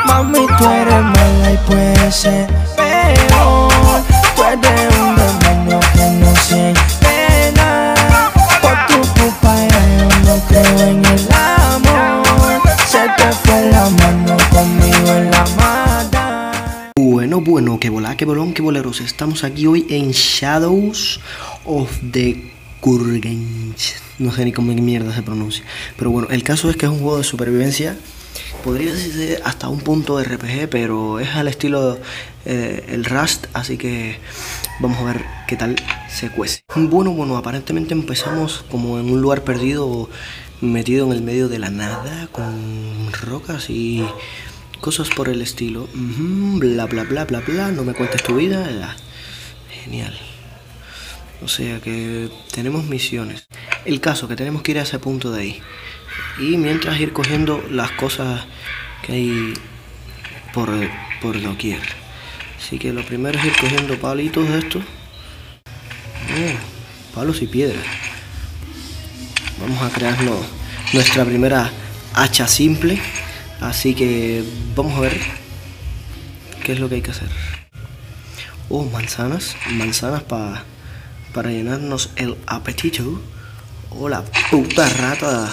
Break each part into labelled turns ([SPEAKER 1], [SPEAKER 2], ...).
[SPEAKER 1] Mami, tú eres mala y puede ser peor. Tú eres un demonio que no se pena. Por tu culpa ya yo no creo en el amor. Se te fue la mano conmigo en la mata.
[SPEAKER 2] Bueno, que volá, que bolón, que boleros. Estamos aquí hoy en Shadows of the Kurganch. No sé ni cómo mierda se pronuncia. Pero bueno, el caso es que es un juego de supervivencia. Podría decirse hasta un punto RPG, pero es al estilo el Rust, así que vamos a ver qué tal se cuece. Bueno, aparentemente empezamos como en un lugar perdido, metido en el medio de la nada, con rocas y cosas por el estilo. Bla, no me cuentes tu vida. Genial. O sea que tenemos misiones. El caso que tenemos que ir a ese punto de ahí. Y mientras ir cogiendo las cosas que hay por doquier. Así que lo primero es ir cogiendo palitos de estos. Palos y piedras. Vamos a crearnos nuestra primera hacha simple. Así que vamos a ver qué es lo que hay que hacer. Manzanas para llenarnos el apetito. La puta rata.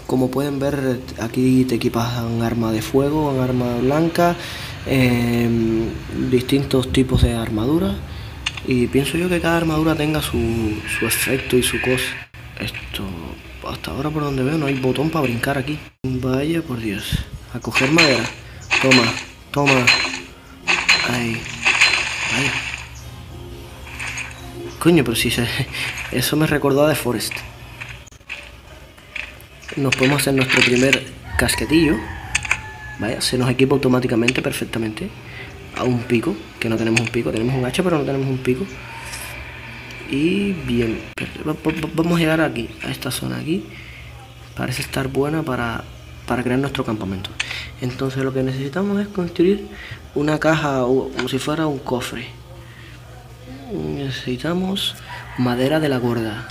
[SPEAKER 2] Como pueden ver, aquí te equipas un arma de fuego, un arma blanca, distintos tipos de armadura. Y pienso yo que cada armadura tenga su efecto y su cosa. Esto, hasta ahora por donde veo, no hay botón para brincar aquí. Vaya por Dios. A coger madera. Toma. Ahí. Vaya. Coño, pero si eso me recordó a The Forest. Nos podemos hacer nuestro primer casquetillo. Vaya, se nos equipa automáticamente, perfectamente. A un pico, que no tenemos un pico. Tenemos un hacha, pero no tenemos un pico. Y bien, vamos a llegar aquí, a esta zona aquí. Parece estar buena para crear nuestro campamento. Entonces lo que necesitamos es construir una caja, como si fuera un cofre. Necesitamos madera de la gorda.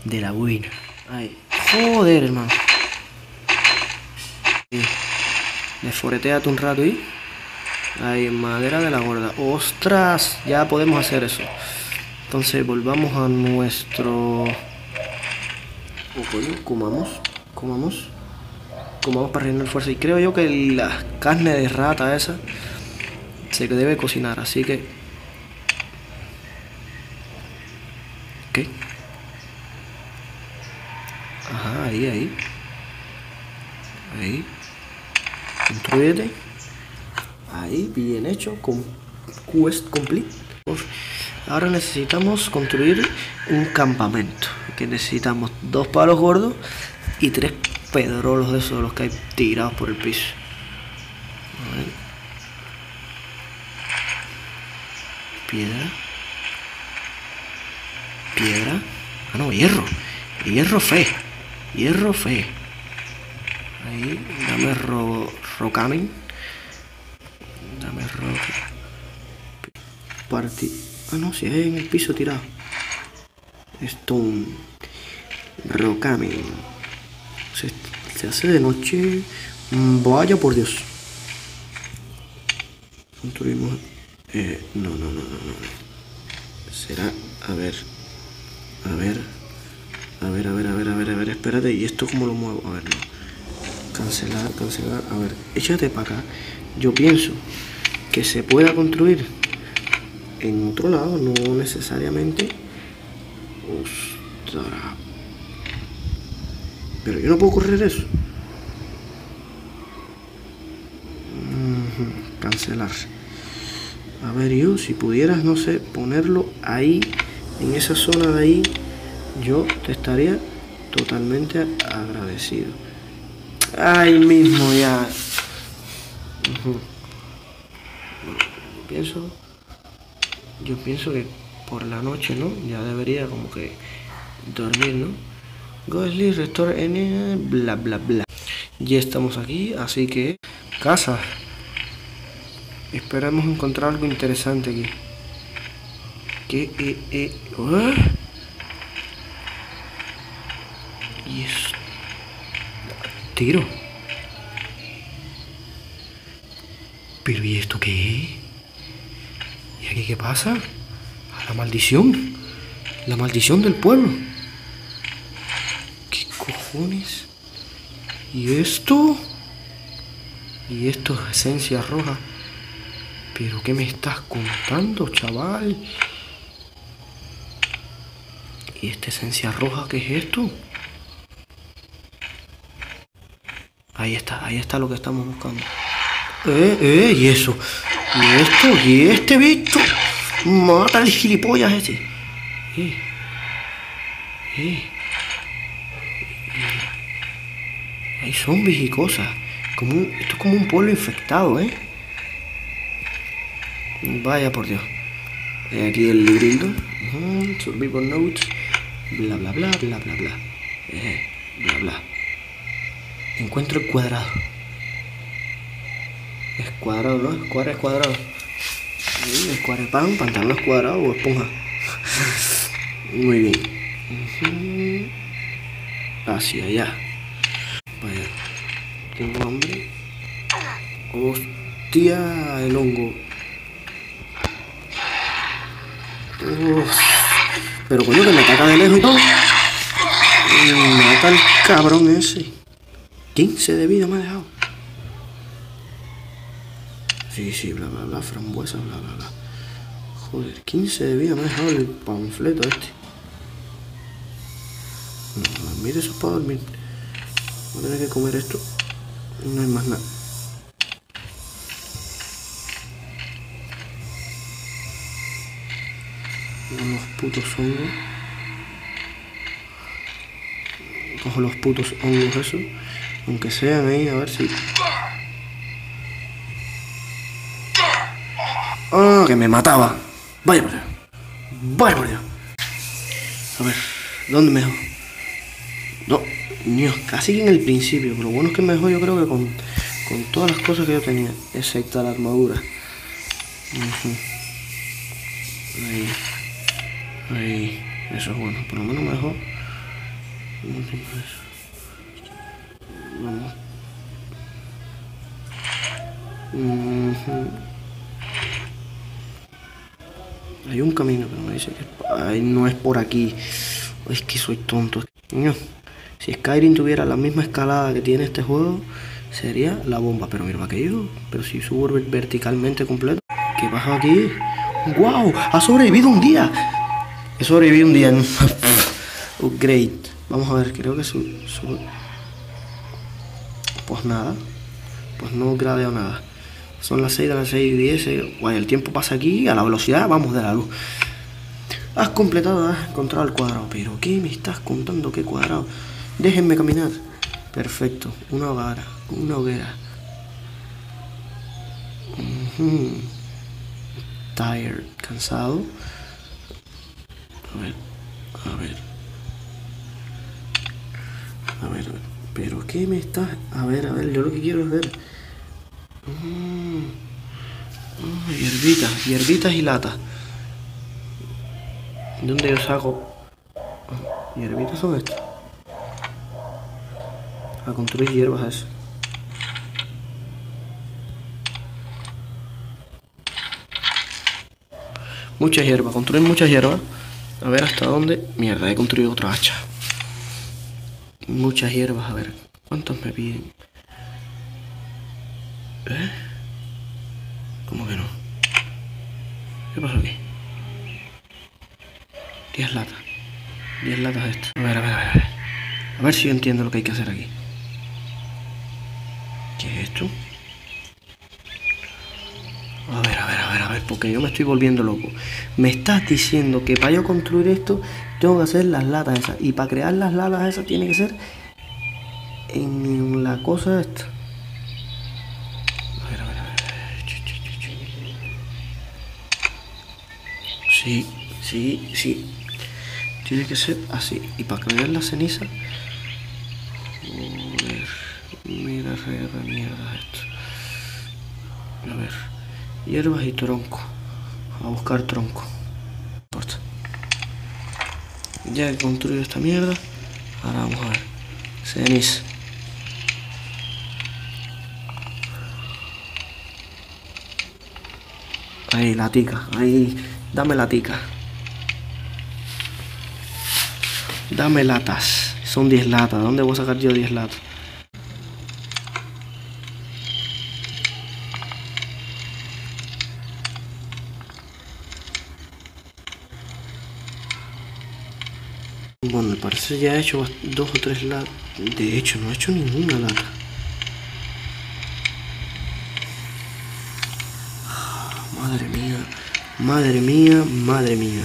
[SPEAKER 2] De la buena. Ahí. Joder, hermano. Desforeteate un rato y... Ahí, madera de la gorda. ¡Ostras! Ya podemos hacer eso. Entonces volvamos a nuestro... Comamos para rellenar fuerza. Y creo yo que la carne de rata esa se debe cocinar, así que... ¿Qué? Ajá, ahí. Construyete. Ahí, bien hecho. Quest complete. Ahora necesitamos construir un campamento. Que necesitamos 2 palos gordos y 3 pedrolos de esos, los que hay tirados por el piso. Piedra. Ah, no, hierro. Hierro fe. Ahí, dame rocamen. Dame Ah, no, si hay en el piso tirado. Stone. Rocamen. Se hace de noche. Vaya por Dios. Construimos. No. Será. A ver, espérate, ¿y esto cómo lo muevo? A ver, no. Cancelar, a ver, échate para acá. Yo pienso que se pueda construir en otro lado, no necesariamente. Ostras. Pero yo no puedo correr eso. Cancelar. A ver, yo, si pudieras, no sé, ponerlo ahí, en esa zona de ahí, yo te estaría totalmente agradecido. Ahí mismo ya. Yo pienso que por la noche, ¿no? Ya debería como que dormir, ¿no? Go sleep, restore any, bla. Ya estamos aquí, así que casa. Esperamos encontrar algo interesante aquí. Y es... Tiro. ¿Pero y esto qué? ¿Y aquí qué pasa? La maldición. La maldición del pueblo. ¿Qué cojones? ¿Y esto? ¿Y esto es esencia roja? ¿Pero qué me estás contando, chaval? ¿Y esta esencia roja qué es esto? Ahí está lo que estamos buscando. ¿Y eso? ¿Y esto? ¿Y este bicho? Mata al gilipollas ese. Hay zombies y cosas. Esto es como un pueblo infectado, ¿eh? Vaya por Dios. Aquí el librito. Survival notes. Bla bla bla bla bla bla. Bla bla. Encuentro el cuadrado. Es cuadrado, ¿no? Es cuadrado. Es cuadrado. Pantalón es cuadrado o esponja. Muy bien. Hacia allá. Vaya. Tengo hambre. Hostia, el hongo. Pero coño, que me ataca de lejos y todo. Mata al cabrón ese. 15 de vida me ha dejado. Sí, bla bla bla, frambuesa, bla bla bla. Joder, 15 de vida me ha dejado el panfleto este. No, mire, eso es para dormir. Voy a tener que comer esto. No hay más nada. Unos putos hongos. Cojo los putos hongos esos. Aunque sean ahí, a ver si... ¡Ah! Que me mataba. Vaya por Dios. Vaya por Dios. A ver, ¿dónde me dejó? No, Dios, casi que en el principio. Pero lo bueno es que me dejó, yo creo que con todas las cosas que yo tenía. Excepto la armadura. Ahí. Eso es bueno. Por lo menos me dejó. Vamos. Hay un camino, pero me dice que no es por aquí. Es que soy tonto. No. Si Skyrim tuviera la misma escalada que tiene este juego, sería la bomba. Pero mira aquello. Pero si subo verticalmente completo. ¿Qué pasa aquí? ¡Wow! ¡Ha sobrevivido un día! He sobrevivido un día en upgrade. Vamos a ver, creo que pues nada. Pues no gradeo nada. Son las 6 de las 6:10. Guay, el tiempo pasa aquí a la velocidad, vamos, de la luz. Has encontrado el cuadrado. ¿Pero qué me estás contando? ¿Qué cuadrado? Déjenme caminar. Perfecto, una hoguera. Tired, cansado. A ver, pero qué me estás... A ver, yo lo que quiero es ver... hierbitas y latas. ¿Dónde yo saco? Hierbitas son estas. A construir hierbas eso. Muchas hierbas, construir muchas hierbas. A ver hasta dónde. Mierda, he construido otra hacha. Muchas hierbas, a ver. ¿Cuántos me piden? ¿Cómo que no? ¿Qué pasó aquí? 10 latas. 10 latas esto. A ver. A ver si yo entiendo lo que hay que hacer aquí. ¿Qué es esto? A ver, porque yo me estoy volviendo loco. Me estás diciendo que para yo construir esto tengo que hacer las latas esas. Y para crear las latas esas tiene que ser en la cosa esta. A ver. Sí. Tiene que ser así. Y para crear la ceniza... Joder. Mira, mierda esto. A ver. Hierbas y tronco. A buscar tronco. No importa. Ya he construido esta mierda. Ahora vamos a ver. Ceniza. Ahí, latica. Ahí, dame latica. Dame latas. Son 10 latas. ¿Dónde voy a sacar yo 10 latas? Bueno, parece que ya he hecho 2 o 3 latas. De hecho, no he hecho ninguna lata. Madre mía, madre mía, madre mía.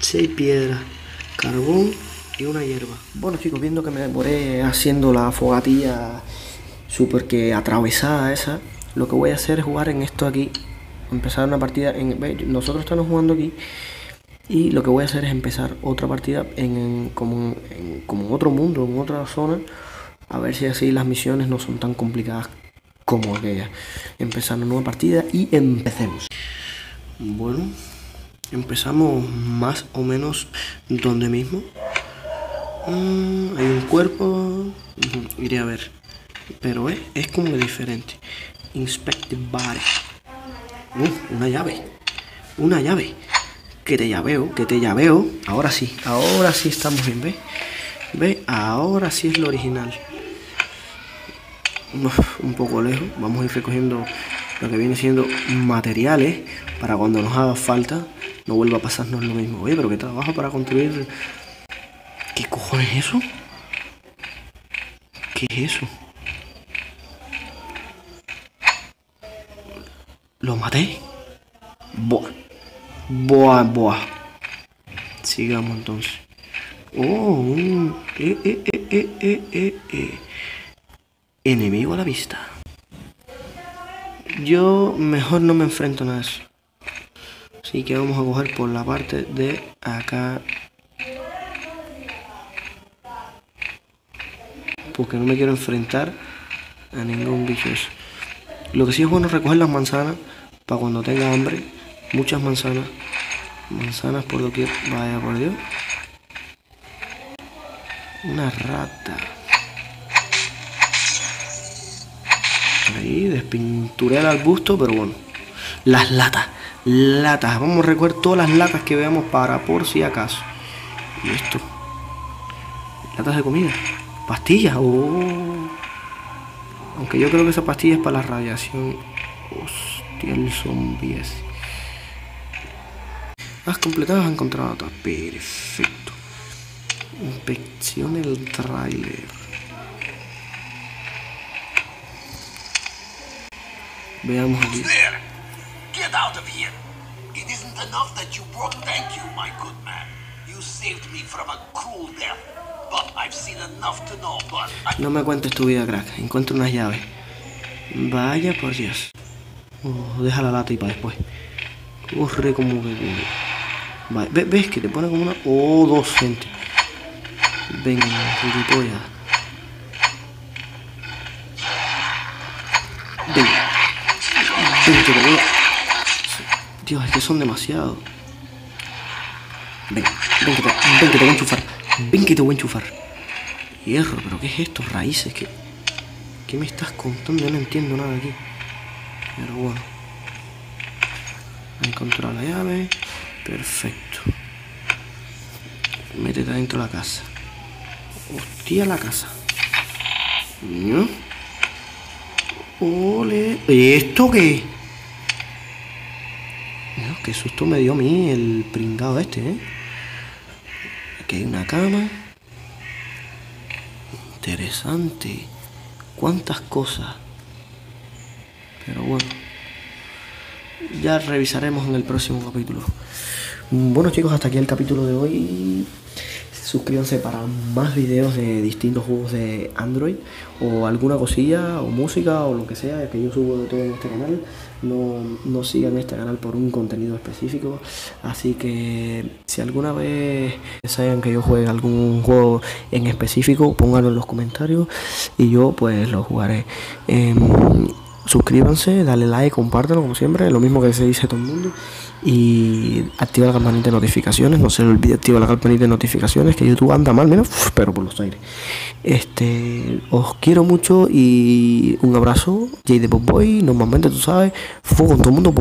[SPEAKER 2] 6 piedras, carbón y una hierba. Bueno chicos, viendo que me demoré haciendo la fogatilla súper que atravesada esa, lo que voy a hacer es jugar en esto aquí. Empezar una partida nosotros estamos jugando aquí. Y lo que voy a hacer es empezar otra partida como en otro mundo, en otra zona. A ver si así las misiones no son tan complicadas como aquella. Empezar una nueva partida y empecemos. Bueno, empezamos más o menos donde mismo. Hay un cuerpo. Iré a ver. Pero es como diferente. Inspect the body. Una llave. Una llave. Que te llaveo. Ahora sí estamos bien, ¿ves? Ahora sí es lo original. Un poco lejos. Vamos a ir recogiendo lo que viene siendo materiales para cuando nos haga falta no vuelva a pasarnos lo mismo. Oye, pero qué trabajo para construir. ¿Qué cojones es eso? ¿Qué es eso? ¿Lo maté? Buah. Sigamos entonces. Enemigo a la vista. Yo mejor no me enfrento a nada de eso. Así que vamos a coger por la parte de acá. Porque no me quiero enfrentar a ningún bicho eso. Lo que sí es bueno es recoger las manzanas para cuando tenga hambre. Muchas manzanas. Manzanas por doquier. Vaya por Dios. Una rata. Ahí despinturé el arbusto, pero bueno. Las latas. Vamos a recoger todas las latas que veamos para por si acaso. Y esto. Latas de comida. Pastillas. Aunque yo creo que esa pastilla es para la radiación. Hostia, el zombie ese. Has completado, has encontrado datos. Perfecto. Inspección del tráiler. Veamos aquí.
[SPEAKER 3] Get out of here. It isn't enough that you brought. Thank you, my good man. You saved me from a cruel death. But I've seen enough to know.
[SPEAKER 2] No me cuentes tu vida, crack. Encuentro unas llaves. Vaya por Dios. Deja la lata y para después. Corre como que... Vale. ¿Ves que te pone como una... 2 centes. Venga, gilipollas. Venga, que te voy a... Dios, es que son demasiados. Ven que te voy a enchufar. Ven que te voy a enchufar. Hierro, pero ¿qué es esto? Raíces, ¿qué me estás contando? Yo no entiendo nada aquí. Pero bueno. Encontrar la llave. Perfecto. Métete adentro de la casa. Hostia, la casa. ¿No? Ole. ¿Esto qué? No, qué susto me dio a mí el pringado este, Aquí hay una cama. Interesante. Cuántas cosas. Pero bueno. Ya revisaremos en el próximo capítulo. Bueno chicos, hasta aquí el capítulo de hoy. Suscríbanse para más videos de distintos juegos de Android o alguna cosilla o música o lo que sea que yo subo de todo en este canal. No sigan este canal por un contenido específico, así que si alguna vez desean que yo juegue algún juego en específico, pónganlo en los comentarios y yo pues lo jugaré. Suscríbanse, dale like, compártanlo como siempre, lo mismo que se dice todo el mundo. y activa la campanita de notificaciones. No se le olvide activar la campanita de notificaciones, que YouTube anda mal, menos, pero por los aires. Os quiero mucho y un abrazo. Jay de Pop Boy, normalmente tú sabes, fuego con todo el mundo.